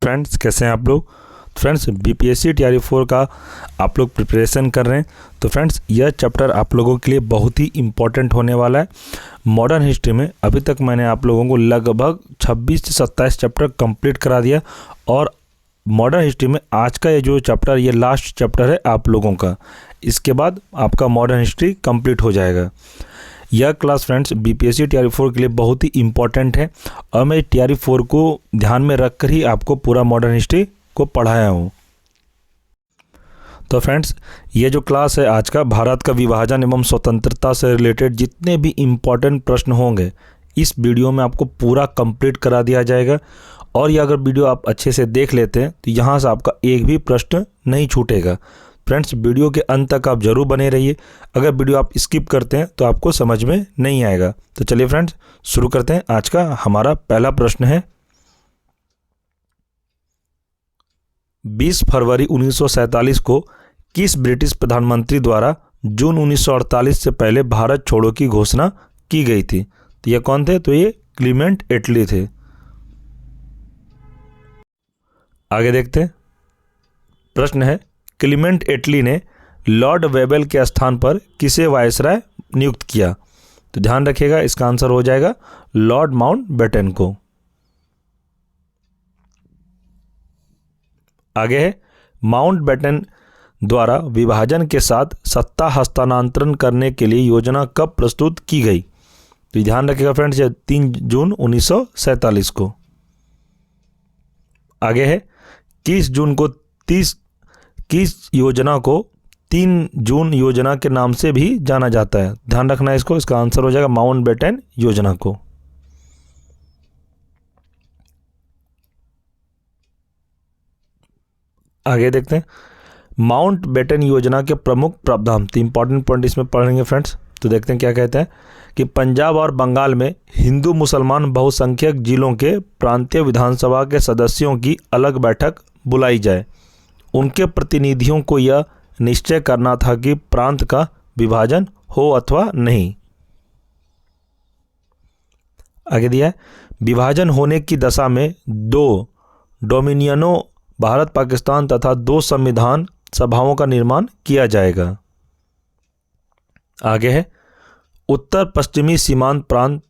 Friends, कैसे हैं आप लोग। फ्रेंड्स, बीपीएससी टीआरई 4 का आप लोग प्रिपरेशन कर रहे हैं तो फ्रेंड्स यह चैप्टर आप लोगों के लिए बहुत ही इम्पोर्टेंट होने वाला है। मॉडर्न हिस्ट्री में अभी तक मैंने आप लोगों को लगभग 26 से 27 चैप्टर कंप्लीट करा दिया और मॉडर्न हिस्ट्री में आज का ये जो चैप्टर, ये लास्ट चैप्टर है आप लोगों का। इसके बाद आपका मॉडर्न हिस्ट्री कंप्लीट हो जाएगा। यह क्लास फ्रेंड्स बीपीएससी टीआरई 4 के लिए बहुत ही इम्पोर्टेंट है और मैं टीआरई 4 को ध्यान में रखकर ही आपको पूरा मॉडर्न हिस्ट्री को पढ़ाया हूँ। तो फ्रेंड्स, ये जो क्लास है आज का, भारत का विभाजन एवं स्वतंत्रता से रिलेटेड जितने भी इम्पोर्टेंट प्रश्न होंगे इस वीडियो में आपको पूरा कंप्लीट करा दिया जाएगा। और ये अगर वीडियो आप अच्छे से देख लेते हैं तो यहाँ से आपका एक भी प्रश्न नहीं छूटेगा। फ्रेंड्स, वीडियो के अंत तक आप जरूर बने रहिए। अगर वीडियो आप स्किप करते हैं तो आपको समझ में नहीं आएगा। तो चलिए फ्रेंड्स शुरू करते हैं। आज का हमारा पहला प्रश्न है, 20 फरवरी 1947 को किस ब्रिटिश प्रधानमंत्री द्वारा जून 1948 से पहले भारत छोड़ो की घोषणा की गई थी। तो ये कौन थे? तो ये क्लीमेंट एटली थे। आगे देखते हैं। प्रश्न है, क्लीमेंट एटली ने लॉर्ड वेबल के स्थान पर किसे वायसराय नियुक्त किया? तो ध्यान रखिएगा, इसका आंसर हो जाएगा लॉर्ड माउंटबेटन को। आगे है, माउंटबेटन द्वारा विभाजन के साथ सत्ता हस्तांतरण करने के लिए योजना कब प्रस्तुत की गई? तो ध्यान रखिएगा फ्रेंड्स, 3 जून 1947 को। आगे है, किस योजना को 3 जून योजना के नाम से भी जाना जाता है? ध्यान रखना है इसको, इसका आंसर हो जाएगा माउंटबेटन योजना को। आगे देखते हैं, माउंटबेटन योजना के प्रमुख प्रावधान। तो इंपॉर्टेंट पॉइंट इसमें पढ़ेंगे फ्रेंड्स। तो देखते हैं क्या कहते हैं कि पंजाब और बंगाल में हिंदू मुसलमान बहुसंख्यक जिलों के प्रांतीय विधानसभा के सदस्यों की अलग बैठक बुलाई जाए। उनके प्रतिनिधियों को यह निश्चय करना था कि प्रांत का विभाजन हो अथवा नहीं। आगे दिया है, विभाजन होने की दशा में 2 डोमिनियनों भारत पाकिस्तान तथा 2 संविधान सभाओं का निर्माण किया जाएगा। आगे है, उत्तर पश्चिमी सीमांत प्रांत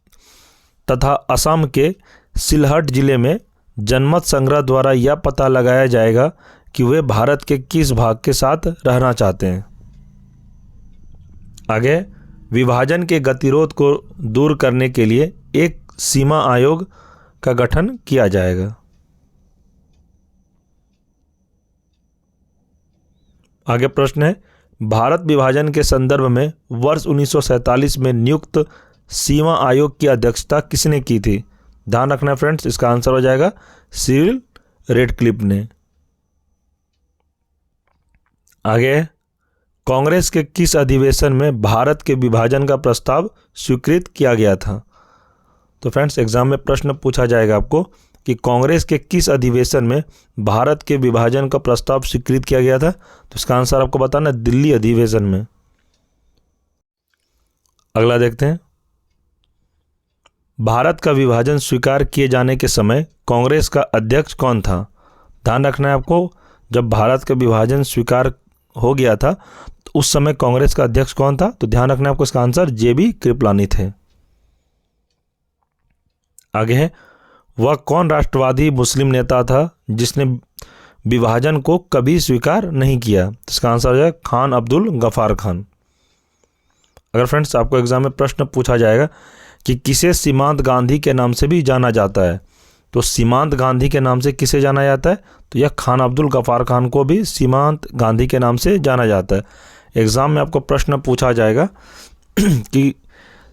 तथा असम के सिलहट जिले में जनमत संग्रह द्वारा यह पता लगाया जाएगा कि वे भारत के किस भाग के साथ रहना चाहते हैं। आगे, विभाजन के गतिरोध को दूर करने के लिए एक सीमा आयोग का गठन किया जाएगा। आगे प्रश्न है, भारत विभाजन के संदर्भ में वर्ष 1947 में नियुक्त सीमा आयोग की अध्यक्षता किसने की थी? ध्यान रखना फ्रेंड्स, इसका आंसर हो जाएगा सिरिल रेडक्लिफ ने। आगे, कांग्रेस के किस अधिवेशन में भारत के विभाजन का प्रस्ताव स्वीकृत किया गया था? तो फ्रेंड्स एग्जाम में प्रश्न पूछा जाएगा आपको कि कांग्रेस के किस अधिवेशन में भारत के विभाजन का प्रस्ताव स्वीकृत किया गया था? तो इसका आंसर आपको बताना, दिल्ली अधिवेशन में। अगला देखते हैं, भारत का विभाजन स्वीकार किए जाने के समय कांग्रेस का अध्यक्ष कौन था? ध्यान रखना है आपको, जब भारत का विभाजन स्वीकार हो गया था तो उस समय कांग्रेस का अध्यक्ष कौन था? तो ध्यान रखना है आपको, इसका आंसर जेबी कृपलानी थे। आगे है, वह कौन राष्ट्रवादी मुस्लिम नेता था जिसने विभाजन को कभी स्वीकार नहीं किया? तो इसका आंसर हो जाएगा खान अब्दुल गफ्फार खान। अगर फ्रेंड्स आपको एग्जाम में प्रश्न पूछा जाएगा कि किसे सीमांत गांधी के नाम से भी जाना जाता है, तो सीमांत गांधी के नाम से किसे जाना जाता है? तो यह खान अब्दुल गफ्फार खान को भी सीमांत गांधी के नाम से जाना जाता है। एग्जाम में आपको प्रश्न पूछा जाएगा कि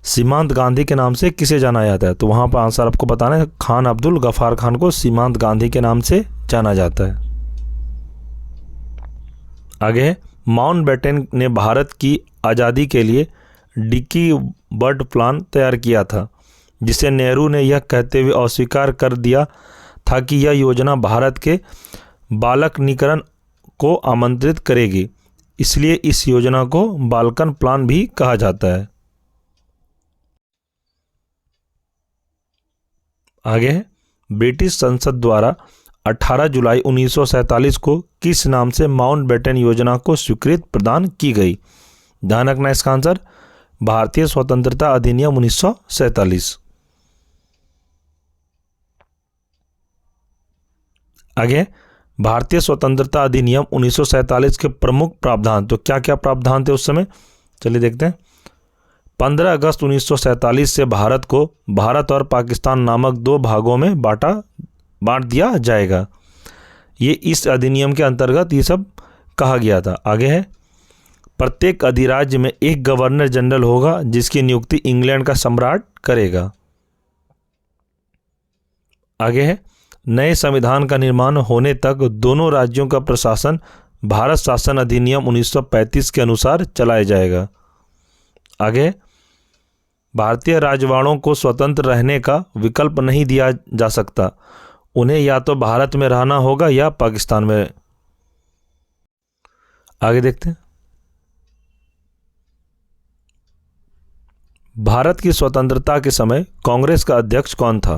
सीमांत गांधी के नाम से किसे जाना जाता है, तो वहाँ पर आंसर आपको बताना है खान अब्दुल गफ्फार खान को सीमांत गांधी के नाम से जाना जाता है। आगे, माउंटबेटन ने भारत की आज़ादी के लिए डिकी बर्ड प्लान तैयार किया था, जिसे नेहरू ने यह कहते हुए अस्वीकार कर दिया था कि यह योजना भारत के बाल्कनीकरण को आमंत्रित करेगी, इसलिए इस योजना को बाल्कन प्लान भी कहा जाता है। आगे है, ब्रिटिश संसद द्वारा 18 जुलाई 1947 को किस नाम से माउंटबेटन योजना को स्वीकृति प्रदान की गई? ध्यान रखना इसका आंसर भारतीय स्वतंत्रता अधिनियम 1947। आगे, भारतीय स्वतंत्रता अधिनियम 1947 के प्रमुख प्रावधान, तो क्या क्या प्रावधान थे उस समय, चलिए देखते हैं। 15 अगस्त 1947 से भारत को भारत और पाकिस्तान नामक दो भागों में बांट दिया जाएगा। ये इस अधिनियम के अंतर्गत ये सब कहा गया था। आगे है, प्रत्येक अधिराज्य में एक गवर्नर जनरल होगा जिसकी नियुक्ति इंग्लैंड का सम्राट करेगा। आगे है, नए संविधान का निर्माण होने तक दोनों राज्यों का प्रशासन भारत शासन अधिनियम 1935 के अनुसार चलाया जाएगा। आगे, भारतीय राजवाड़ों को स्वतंत्र रहने का विकल्प नहीं दिया जा सकता, उन्हें या तो भारत में रहना होगा या पाकिस्तान में। आगे देखते हैं, भारत की स्वतंत्रता के समय कांग्रेस का अध्यक्ष कौन था?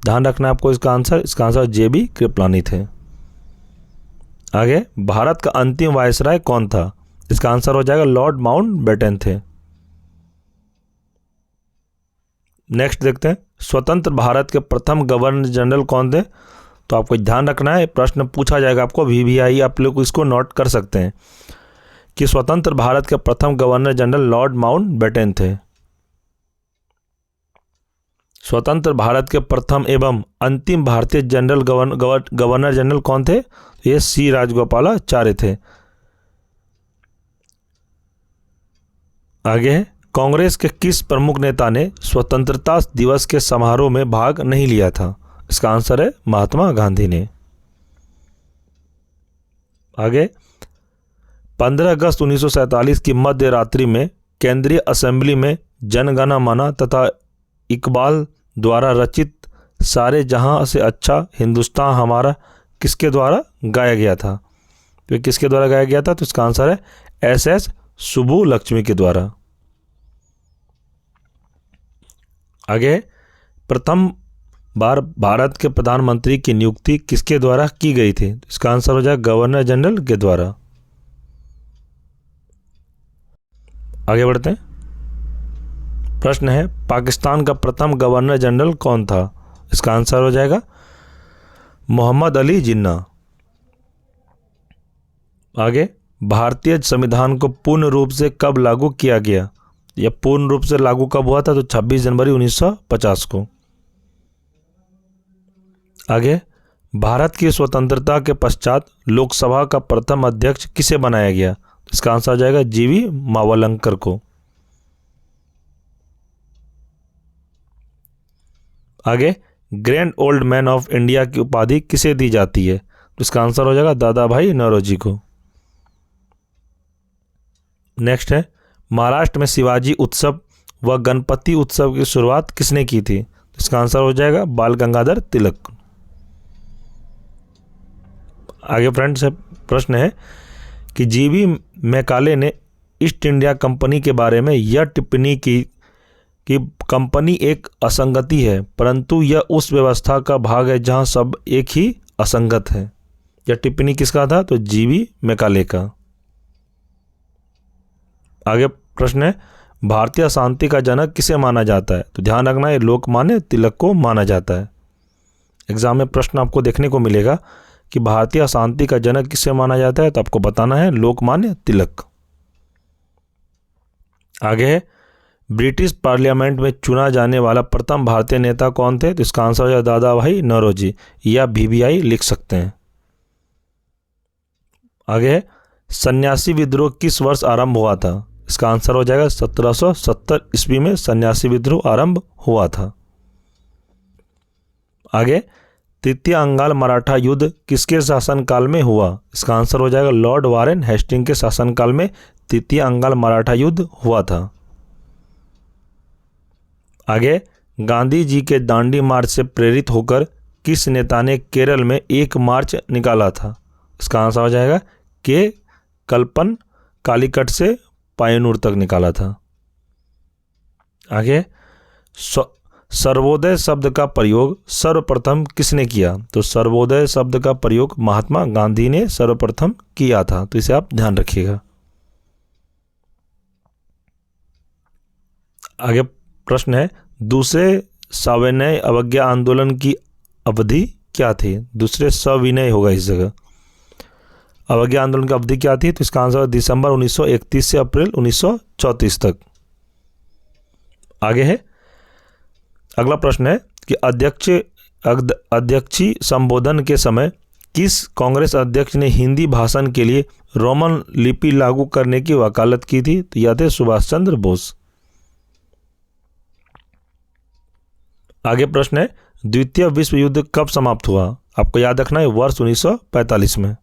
ध्यान रखना आपको इसका आंसर जेबी कृपलानी थे। आगे, भारत का अंतिम वायसराय कौन था? इसका आंसर हो जाएगा लॉर्ड माउंटबेटन थे। नेक्स्ट देखते हैं, स्वतंत्र भारत के प्रथम गवर्नर जनरल कौन थे? तो आपको ध्यान रखना है, प्रश्न पूछा जाएगा आपको, VVI आप लोग इसको नोट कर सकते हैं कि स्वतंत्र भारत के प्रथम गवर्नर जनरल लॉर्ड माउंटबेटन थे। स्वतंत्र भारत के प्रथम एवं अंतिम भारतीय जनरल गवर्नर जनरल कौन थे? ये C राजगोपालाचार्य थे। आगे है, कांग्रेस के किस प्रमुख नेता ने स्वतंत्रता दिवस के समारोह में भाग नहीं लिया था? इसका आंसर है महात्मा गांधी ने। आगे, 15 अगस्त 1947 की मध्य रात्रि में केंद्रीय असेंबली में जनगण मन तथा इकबाल द्वारा रचित सारे जहां से अच्छा हिंदुस्तान हमारा किसके द्वारा गाया गया था? तो किसके द्वारा गाया गया था? तो इसका आंसर है SS सुब्बुलक्ष्मी के द्वारा। आगे, प्रथम बार भारत के प्रधानमंत्री की नियुक्ति किसके द्वारा की गई थी? इसका आंसर हो जाएगा गवर्नर जनरल के द्वारा। आगे बढ़ते हैं, प्रश्न है, पाकिस्तान का प्रथम गवर्नर जनरल कौन था? इसका आंसर हो जाएगा मोहम्मद अली जिन्ना। आगे, भारतीय संविधान को पूर्ण रूप से कब लागू किया गया? यह पूर्ण रूप से लागू कब हुआ था? तो 26 जनवरी 1950 को। आगे, भारत की स्वतंत्रता के पश्चात लोकसभा का प्रथम अध्यक्ष किसे बनाया गया? इसका आंसर हो जाएगा GV मावलंकर को। आगे, grand old man of India की उपाधि किसे दी जाती है? तो इसका आंसर हो जाएगा दादा भाई नौरोजी को। नेक्स्ट है, महाराष्ट्र में शिवाजी उत्सव व गणपति उत्सव की शुरुआत किसने की थी? तो इसका आंसर हो जाएगा बाल गंगाधर तिलक। आगे फ्रेंड्स प्रश्न है कि GV मैकाले ने ईस्ट इंडिया कंपनी के बारे में यह टिप्पणी की कि कंपनी एक असंगति है, परंतु यह उस व्यवस्था का भाग है जहां सब एक ही असंगत है। यह टिप्पणी किसका था? तो GV मैकाले का। आगे प्रश्न है, भारतीय शांति का जनक किसे माना जाता है? तो ध्यान रखना है लोकमान्य तिलक को माना जाता है। एग्जाम में प्रश्न आपको देखने को मिलेगा कि भारतीय शांति का जनक किसे माना जाता है, तो आपको बताना है लोकमान्य तिलक। आगे है, ब्रिटिश पार्लियामेंट में चुना जाने वाला प्रथम भारतीय नेता कौन थे? तो इसका आंसर हो जाएगा दादा भाई नौरोजी, या VVI लिख सकते हैं। आगे है, सन्यासी विद्रोह किस वर्ष आरंभ हुआ था? इसका आंसर हो जाएगा 1770 ईस्वी में सन्यासी विद्रोह आरंभ हुआ था। आगे, तृतीय अंगाल मराठा युद्ध किसके शासनकाल में हुआ? इसका आंसर हो जाएगा लॉर्ड वारेन हेस्टिंग के शासनकाल में तृतीय अंगाल मराठा युद्ध हुआ था। आगे, गांधी जी के दांडी मार्च से प्रेरित होकर किस नेता ने केरल में एक मार्च निकाला था? इसका आंसर हो जाएगा के कल्पन कालीकट से पायनूर तक निकाला था। आगे, सर्वोदय शब्द का प्रयोग सर्वप्रथम किसने किया? तो सर्वोदय शब्द का प्रयोग महात्मा गांधी ने सर्वप्रथम किया था, तो इसे आप ध्यान रखिएगा। आगे प्रश्न है, दूसरे सविनय अवज्ञा आंदोलन की अवधि क्या थी? दूसरे सविनय होगा इस जगह। अवज्ञा आंदोलन की अवधि क्या थी? तो इसका आंसर है दिसंबर 1931 से अप्रैल 1934 तक। आगे है, अगला प्रश्न है कि अध्यक्षीय संबोधन के समय किस कांग्रेस अध्यक्ष ने हिंदी भाषण के लिए रोमन लिपि लागू करने की वकालत की थी? तो यह थे सुभाष चंद्र बोस। आगे प्रश्न है, द्वितीय विश्व युद्ध कब समाप्त हुआ? आपको याद रखना है वर्ष 1945 में।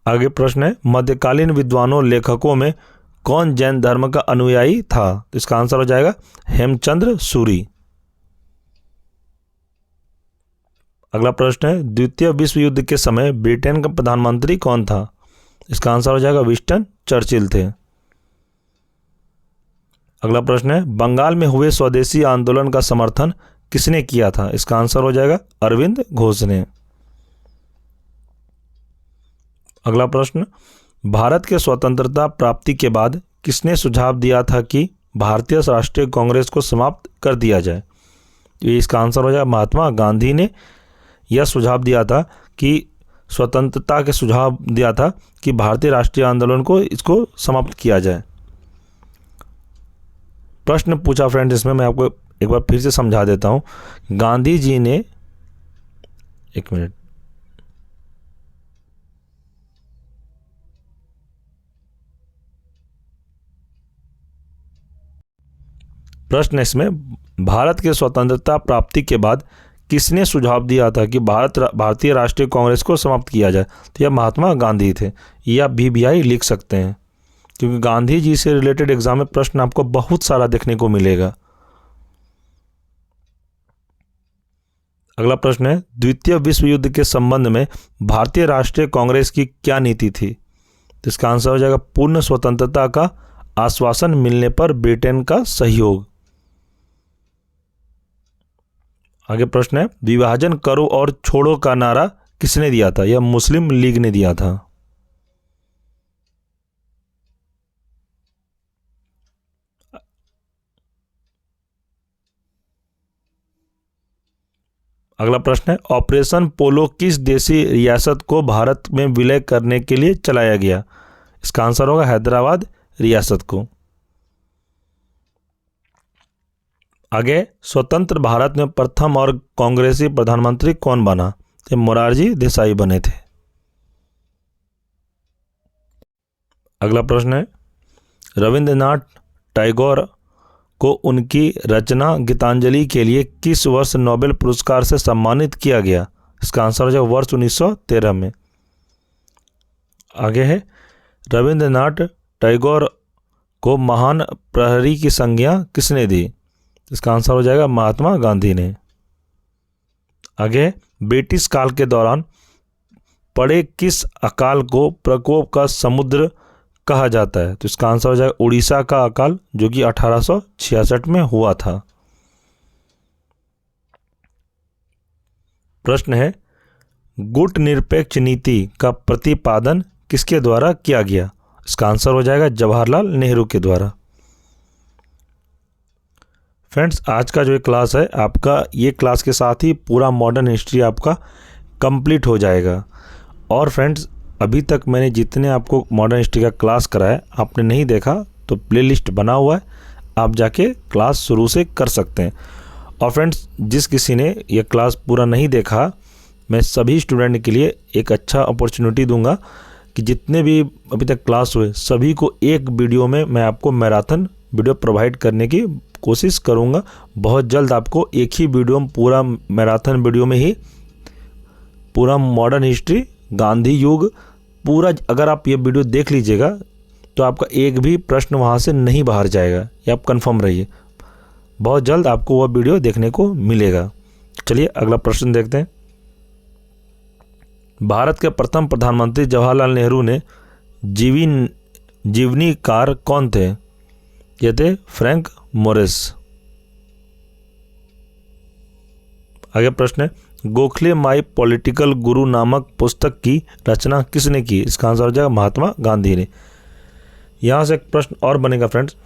आगे प्रश्न है, मध्यकालीन विद्वानों लेखकों में कौन जैन धर्म का अनुयायी था? तो इसका आंसर हो जाएगा हेमचंद्र सूरी। अगला प्रश्न है, द्वितीय विश्व युद्ध के समय ब्रिटेन का प्रधानमंत्री कौन था? इसका आंसर हो जाएगा विंस्टन चर्चिल थे। अगला प्रश्न है, बंगाल में हुए स्वदेशी आंदोलन का समर्थन किसने किया था? इसका आंसर हो जाएगा अरविंद घोष ने। अगला प्रश्न, भारत के स्वतंत्रता प्राप्ति के बाद किसने सुझाव दिया था कि भारतीय राष्ट्रीय कांग्रेस को समाप्त कर दिया जाए? तो इसका आंसर हो जाएगा महात्मा गांधी ने यह सुझाव दिया था कि स्वतंत्रता के सुझाव दिया था कि भारतीय राष्ट्रीय आंदोलन को इसको समाप्त किया जाए। प्रश्न पूछा फ्रेंड्स, इसमें मैं आपको एक बार फिर से समझा देता हूं। गांधी जी ने, एक मिनट, प्रश्न इसमें, भारत के स्वतंत्रता प्राप्ति के बाद किसने सुझाव दिया था कि भारतीय राष्ट्रीय कांग्रेस को समाप्त किया जाए? तो यह महात्मा गांधी थे। यह आप BBI लिख सकते हैं, क्योंकि गांधी जी से रिलेटेड एग्जाम में प्रश्न आपको बहुत सारा देखने को मिलेगा। अगला प्रश्न है, द्वितीय विश्व युद्ध के संबंध में भारतीय राष्ट्रीय कांग्रेस की क्या नीति थी? तो इसका आंसर हो जाएगा पूर्ण स्वतंत्रता का आश्वासन मिलने पर ब्रिटेन का सहयोग। आगे प्रश्न है, विभाजन करो और छोड़ो का नारा किसने दिया था? यह मुस्लिम लीग ने दिया था। अगला प्रश्न है, ऑपरेशन पोलो किस देशी रियासत को भारत में विलय करने के लिए चलाया गया? इसका आंसर होगा हैदराबाद रियासत को। आगे, स्वतंत्र भारत में प्रथम और कांग्रेसी प्रधानमंत्री कौन बना? तो मोरारजी देसाई बने थे। अगला प्रश्न है, रविंद्रनाथ टैगोर को उनकी रचना गीतांजलि के लिए किस वर्ष नोबेल पुरस्कार से सम्मानित किया गया? इसका आंसर हो जाएगा वर्ष 1913 में। आगे है, रविंद्रनाथ टैगोर को महान प्रहरी की संज्ञा किसने दी? इसका आंसर हो जाएगा महात्मा गांधी ने। आगे, ब्रिटिश काल के दौरान पड़े किस अकाल को प्रकोप का समुद्र कहा जाता है? तो इसका आंसर हो जाएगा उड़ीसा का अकाल, जो कि 1866 में हुआ था। प्रश्न है, गुट निरपेक्ष नीति का प्रतिपादन किसके द्वारा किया गया? इसका आंसर हो जाएगा जवाहरलाल नेहरू के द्वारा। फ्रेंड्स, आज का जो ये क्लास है आपका, ये क्लास के साथ ही पूरा मॉडर्न हिस्ट्री आपका कंप्लीट हो जाएगा। और फ्रेंड्स, अभी तक मैंने जितने आपको मॉडर्न हिस्ट्री का क्लास कराया, आपने नहीं देखा तो प्लेलिस्ट बना हुआ है, आप जाके क्लास शुरू से कर सकते हैं। और फ्रेंड्स, जिस किसी ने ये क्लास पूरा नहीं देखा, मैं सभी स्टूडेंट के लिए एक अच्छा अपॉर्चुनिटी दूंगा कि जितने भी अभी तक क्लास हुए सभी को एक वीडियो में मैं आपको मैराथन वीडियो प्रोवाइड करने की कोशिश करूंगा। बहुत जल्द आपको एक ही वीडियो में, पूरा मैराथन वीडियो में ही पूरा मॉडर्न हिस्ट्री, गांधी युग पूरा, अगर आप ये वीडियो देख लीजिएगा तो आपका एक भी प्रश्न वहाँ से नहीं बाहर जाएगा, ये आप कंफर्म रहिए। बहुत जल्द आपको वह वीडियो देखने को मिलेगा। चलिए अगला प्रश्न देखते हैं। भारत के प्रथम प्रधानमंत्री जवाहरलाल नेहरू ने जीवनीकार कौन थे? ये थे फ्रैंक मोरिस। आगे प्रश्न है, गोखले माई पॉलिटिकल गुरु नामक पुस्तक की रचना किसने की? इसका आंसर हो जाएगा महात्मा गांधी ने। यहाँ से एक प्रश्न और बनेगा फ्रेंड्स,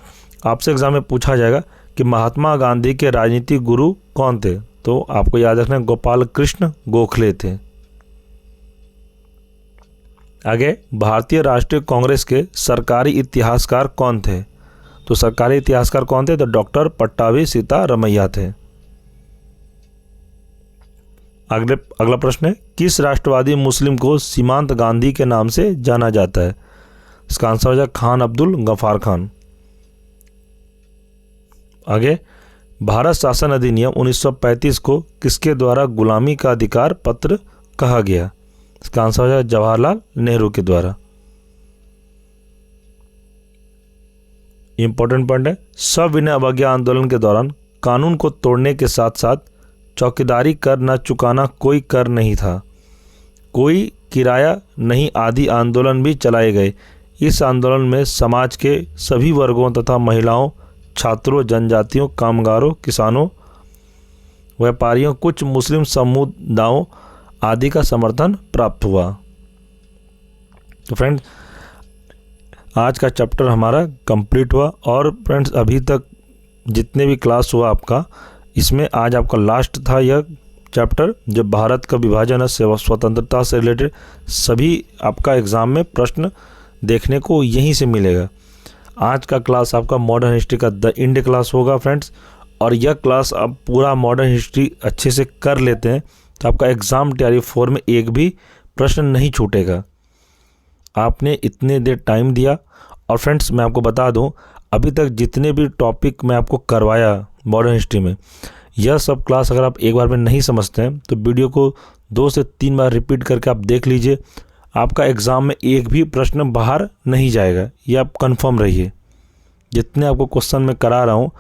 आपसे एग्जाम में पूछा जाएगा कि महात्मा गांधी के राजनीतिक गुरु कौन थे? तो आपको याद रखना है गोपाल कृष्ण गोखले थे। आगे, भारतीय राष्ट्रीय कांग्रेस के सरकारी इतिहासकार कौन थे? तो सरकारी इतिहासकार कौन थे? तो डॉक्टर पट्टाभी सीतारमैया थे। अगला प्रश्न है, किस राष्ट्रवादी मुस्लिम को सीमांत गांधी के नाम से जाना जाता है? इसका आंसर हो जाएगा खान अब्दुल गफार खान। आगे, भारत शासन अधिनियम 1935 को किसके द्वारा गुलामी का अधिकार पत्र कहा गया? इसका आंसर हो जाएगा जवाहरलाल नेहरू के द्वारा। इंपॉर्टेंट पॉइंट है, सविनय अवज्ञा आंदोलन के दौरान कानून को तोड़ने के साथ साथ चौकीदारी कर न चुकाना कोई कर नहीं था, कोई किराया नहीं आदि आंदोलन भी चलाए गए। इस आंदोलन में समाज के सभी वर्गों तथा महिलाओं, छात्रों, जनजातियों, कामगारों, किसानों, व्यापारियों, कुछ मुस्लिम समुदायों आदि का समर्थन प्राप्त हुआ। तो फ्रेंड्स, आज का चैप्टर हमारा कंप्लीट हुआ और फ्रेंड्स अभी तक जितने भी क्लास हुआ आपका, इसमें आज आपका लास्ट था यह चैप्टर, जब भारत का विभाजन है, स्वतंत्रता से रिलेटेड सभी आपका एग्ज़ाम में प्रश्न देखने को यहीं से मिलेगा। आज का क्लास आपका मॉडर्न हिस्ट्री का द इंड क्लास होगा फ्रेंड्स, और यह क्लास आप पूरा मॉडर्न हिस्ट्री अच्छे से कर लेते हैं तो आपका एग्ज़ाम तैयारी 4 में एक भी प्रश्न नहीं छूटेगा। आपने इतने देर टाइम दिया। और फ्रेंड्स मैं आपको बता दूं, अभी तक जितने भी टॉपिक मैं आपको करवाया मॉडर्न हिस्ट्री में, यह सब क्लास अगर आप एक बार में नहीं समझते हैं तो वीडियो को 2 से 3 बार रिपीट करके आप देख लीजिए। आपका एग्ज़ाम में एक भी प्रश्न बाहर नहीं जाएगा, ये आप कंफर्म रहिए। जितने आपको क्वेश्चन मैं करा रहा हूँ,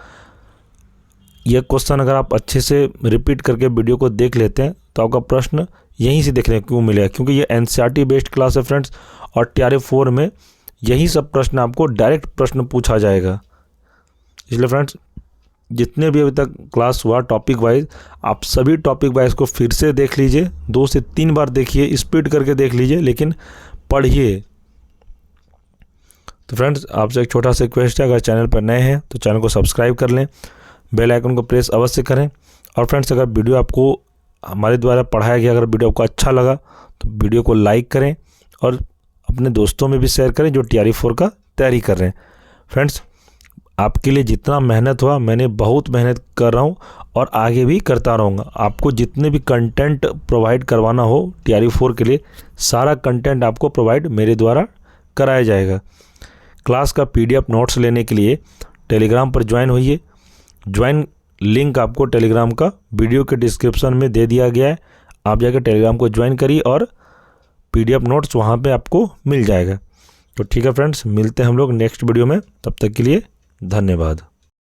यह क्वेश्चन अगर आप अच्छे से रिपीट करके वीडियो को देख लेते हैं तो आपका प्रश्न यहीं से देखने को मिलेगा, क्योंकि ये एनसीईआरटी बेस्ड क्लास है फ्रेंड्स, और टीआरए 4 में यही सब प्रश्न आपको डायरेक्ट प्रश्न पूछा जाएगा। इसलिए फ्रेंड्स जितने भी अभी तक क्लास हुआ टॉपिक वाइज, आप सभी टॉपिक वाइज को फिर से देख लीजिए, 2 से 3 बार देखिए, स्पीड करके देख लीजिए, लेकिन पढ़िए। तो फ्रेंड्स आपसे एक छोटा सा रिक्वेस्ट है, अगर चैनल पर नए हैं तो चैनल को सब्सक्राइब कर लें, बेल आइकन को प्रेस अवश्य करें। और फ्रेंड्स अगर वीडियो आपको हमारे द्वारा पढ़ाया गया, अगर वीडियो आपको अच्छा लगा तो वीडियो को लाइक करें और अपने दोस्तों में भी शेयर करें जो टीआरई 4 का तैयारी कर रहे हैं। फ्रेंड्स आपके लिए जितना मेहनत हुआ, मैंने बहुत मेहनत कर रहा हूँ और आगे भी करता रहूँगा। आपको जितने भी कंटेंट प्रोवाइड करवाना हो टीआरई 4 के लिए, सारा कंटेंट आपको प्रोवाइड मेरे द्वारा कराया जाएगा। क्लास का पीडीएफ नोट्स लेने के लिए टेलीग्राम पर ज्वाइन होइए। ज्वाइन लिंक आपको टेलीग्राम का वीडियो के डिस्क्रिप्शन में दे दिया गया है, आप जाकर टेलीग्राम को ज्वाइन करिए और पीडीएफ नोट्स वहाँ पे आपको मिल जाएगा। तो ठीक है फ्रेंड्स, मिलते हैं हम लोग नेक्स्ट वीडियो में, तब तक के लिए धन्यवाद।